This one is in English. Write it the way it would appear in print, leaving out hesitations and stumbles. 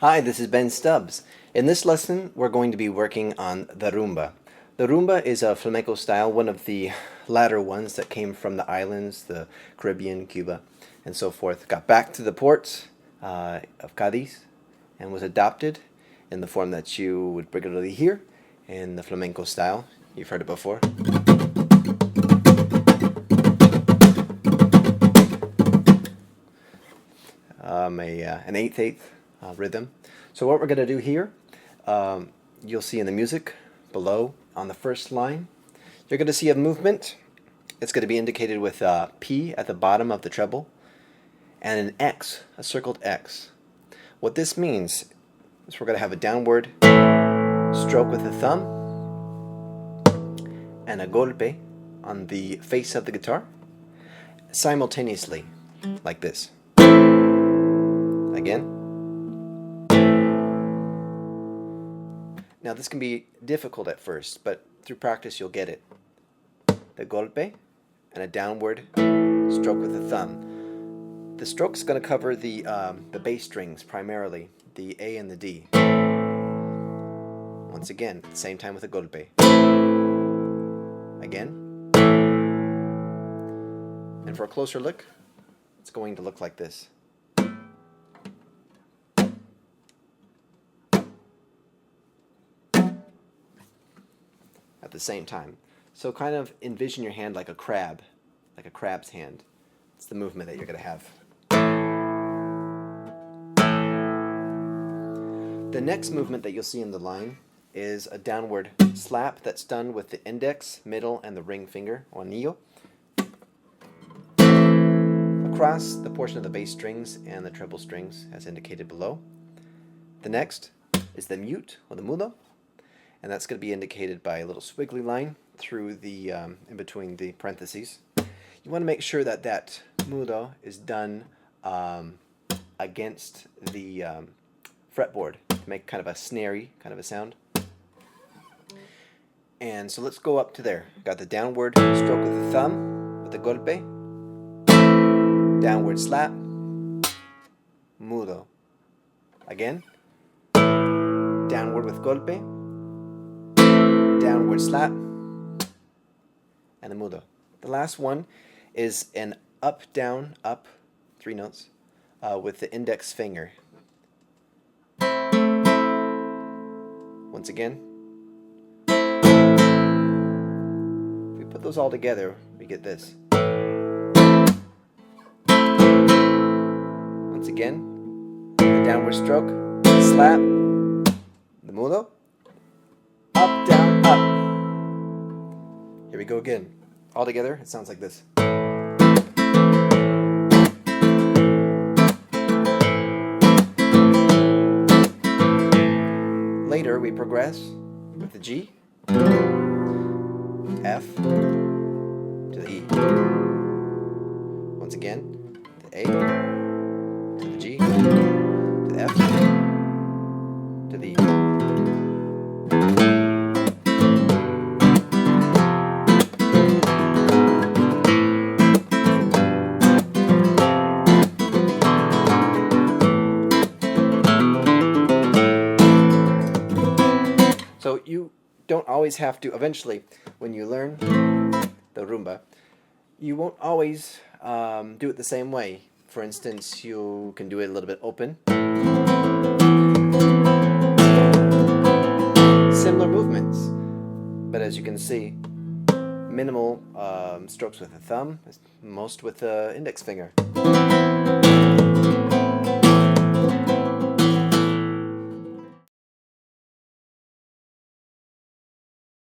Hi, this is Ben Stubbs. In this lesson, we're going to be working on the rumba. The rumba is a flamenco style, one of the latter ones that came from the islands, the Caribbean, Cuba, and so forth. Got back to the ports of Cadiz and was adopted in the form that you would regularly hear in the flamenco style. You've heard it before. An 8/8 rhythm. So what we're going to do here, you'll see in the music below on the first line, you're going to see a movement. It's going to be indicated with a P at the bottom of the treble and an X, a circled X. What this means is we're going to have a downward stroke with the thumb and a golpe on the face of the guitar simultaneously, like this. Again. Now this can be difficult at first, but through practice you'll get it. The golpe and a downward stroke with the thumb. The stroke's going to cover the bass strings primarily, the A and the D. Once again, at the same time with a golpe. Again. And for a closer look, it's going to look like this. At the same time. So kind of envision your hand like a crab, like a crab's hand. It's the movement that you're going to have. The next movement that you'll see in the line is a downward slap that's done with the index, middle, and the ring finger, or anillo, across the portion of the bass strings and the treble strings as indicated below. The next is the mute, or the mudo, and that's going to be indicated by a little squiggly line through the in between the parentheses. You want to make sure that that mudo is done against the fretboard to make kind of a snarey kind of a sound. And so let's go up to there. Got the downward stroke with the thumb with the golpe, downward slap, mudo. Again, downward with golpe, downward slap, and a mudo. The last one is an up, down, up, 3 notes, with the index finger. Once again, if we put those all together, we get this. Once again, the downward stroke, slap, the mudo, up, down, up. Here we go again. All together, it sounds like this. Later, we progress with the G, F, to the E. Once again, the A, to the G, to the F, to the E. So you don't always have to, eventually, when you learn the rumba, you won't always do it the same way. For instance, you can do it a little bit open. Similar movements, but as you can see, minimal strokes with the thumb, most with the index finger.